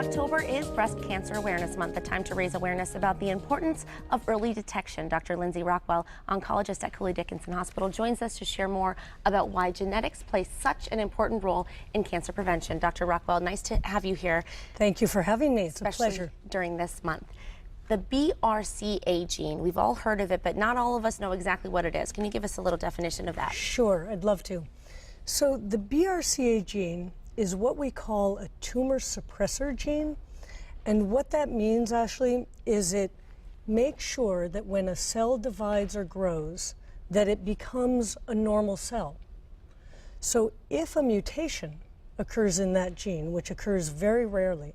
October is Breast Cancer Awareness Month, a time to raise awareness about the importance of early detection. Dr. Lindsay Rockwell, oncologist at Cooley Dickinson Hospital, joins us to share more about why genetics play such an important role in cancer prevention. Dr. Rockwell, nice to have you here. Thank you for having me. It's a especially pleasure. During this month. The BRCA gene, we've all heard of it, but not all of us know exactly what it is. Can you give us a little definition of that? Sure, I'd love to. So the BRCA gene is what we call a tumor suppressor gene. And what that means, Ashley, is it makes sure that when a cell divides or grows, that it becomes a normal cell. So if a mutation occurs in that gene, which occurs very rarely,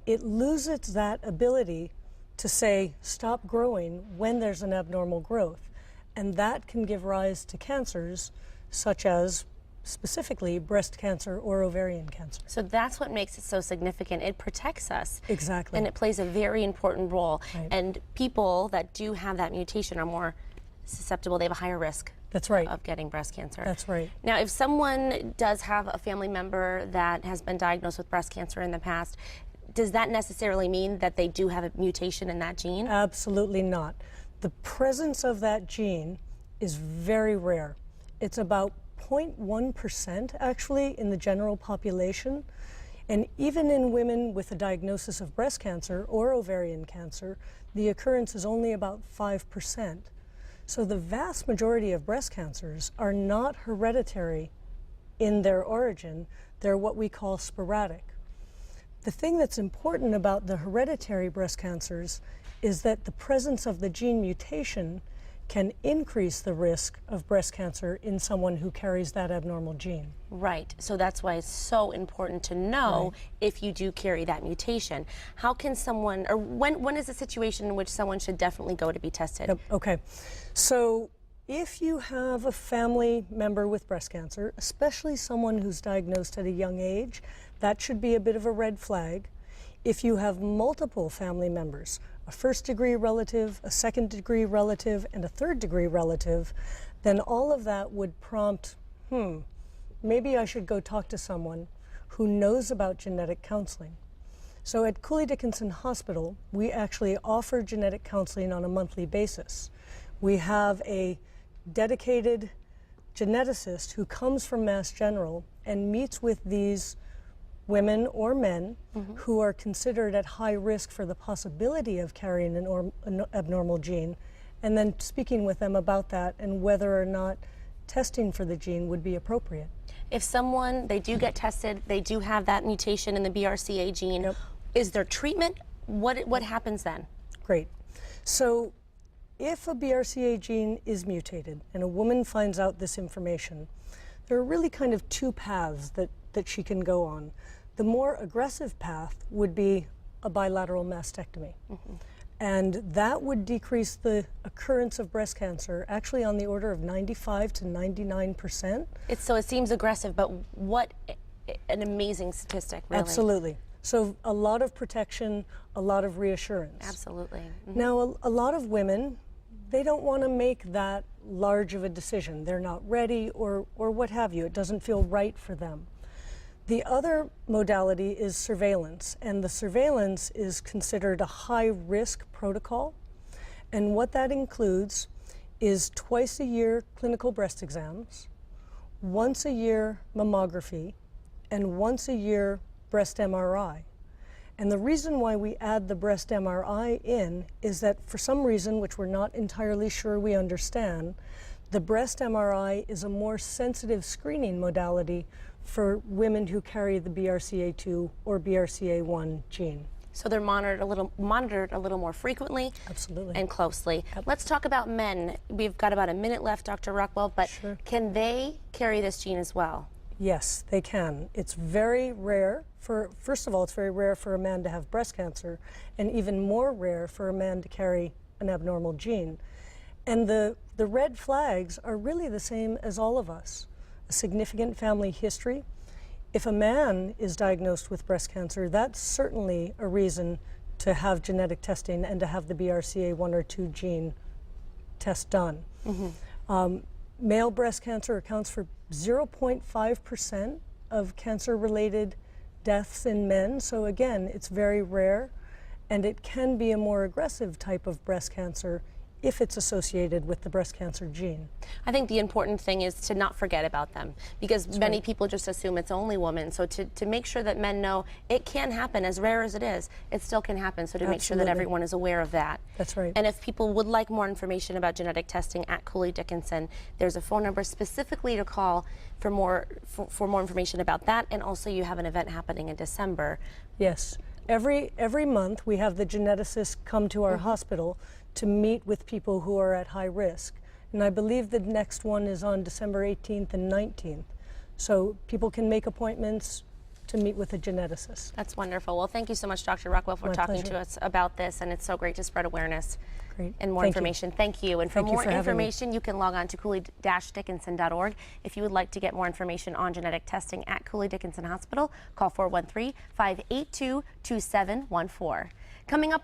it loses that ability to say, stop growing when there's an abnormal growth. And that can give rise to cancers such as specifically breast cancer or ovarian cancer. So that's what makes it so significant. It protects us. Exactly. And it plays a very important role. Right. And people that do have that mutation are more susceptible. They have a higher risk. That's right. Of getting breast cancer. That's right. Now, if someone does have a family member that has been diagnosed with breast cancer in the past, does that necessarily mean that they do have a mutation in that gene? Absolutely not. The presence of that gene is very rare. It's about 0.1% actually in the general population. And even in women with a diagnosis of breast cancer or ovarian cancer, the occurrence is only about 5%. So the vast majority of breast cancers are not hereditary in their origin. They're what we call sporadic. The thing that's important about the hereditary breast cancers is that the presence of the gene mutation can increase the risk of breast cancer in someone who carries that abnormal gene. Right. So that's why it's so important to know if you do carry that mutation. How can someone, or when is a situation in which someone should definitely go to be tested? Yep. Okay. So if you have a family member with breast cancer, especially someone who's diagnosed at a young age, that should be a bit of a red flag. If you have multiple family members, a first-degree relative, a second-degree relative, and a third-degree relative, then all of that would prompt, maybe I should go talk to someone who knows about genetic counseling. So at Cooley Dickinson Hospital, we actually offer genetic counseling on a monthly basis. We have a dedicated geneticist who comes from Mass General and meets with these women or men who are considered at high risk for the possibility of carrying an abnormal gene, and then speaking with them about that and whether or not testing for the gene would be appropriate. If someone, they do get tested, they do have that mutation in the BRCA gene, is there treatment? What happens then? Great. So if a BRCA gene is mutated and a woman finds out this information, there are really kind of two paths that she can go on. The more aggressive path would be a bilateral mastectomy. And that would decrease the occurrence of breast cancer actually on the order of 95 to 99%. So it seems aggressive, but what an amazing statistic, really. Absolutely. So a lot of protection, a lot of reassurance. Absolutely. Now, a lot of women, they don't want to make that large of a decision. They're not ready or what have you. It doesn't feel right for them. The other modality is surveillance, and the surveillance is considered a high-risk protocol. And what that includes is twice-a-year clinical breast exams, once-a-year mammography, and once-a-year breast MRI. And the reason why we add the breast MRI in is that for some reason, which we're not entirely sure we understand, the breast MRI is a more sensitive screening modality for women who carry the BRCA2 or BRCA1 gene. So they're monitored a little more frequently. Absolutely. And closely. Let's talk about men. We've got about a minute left, Dr. Rockwell, but can they carry this gene as well? Yes, they can. It's very rare first of all, it's very rare for a man to have breast cancer, and even more rare for a man to carry an abnormal gene. And the red flags are really the same as all of us. A significant family history. If a man is diagnosed with breast cancer, that's certainly a reason to have genetic testing and to have the BRCA1 or 2 gene test done. Male breast cancer accounts for 0.5% of cancer-related deaths in men. So again, it's very rare, and it can be a more aggressive type of breast cancer if it's associated with the breast cancer gene. I think the important thing is to not forget about them, because many right. people just assume it's only women. So to make sure that men know it can happen, as rare as it is, it still can happen. So to make sure that Absolutely. everyone is aware of that. That's right. And if people would like more information about genetic testing at Cooley Dickinson, there's a phone number specifically to call for more information about that. And also you have an event happening in December. Yes. Every month we have the geneticists come to our hospital to meet with people who are at high risk. And I believe the next one is on December 18th and 19th. So people can make appointments to meet with a geneticist. That's wonderful. Well, thank you so much, Dr. Rockwell, for My talking pleasure. to us about this. And it's so great to spread awareness Great. and more Thank you. information. Thank you. And for Thank you more for having me. information, you can log on to cooley-dickinson.org. If you would like to get more information on genetic testing at Cooley Dickinson Hospital, call 413-582-2714. Coming up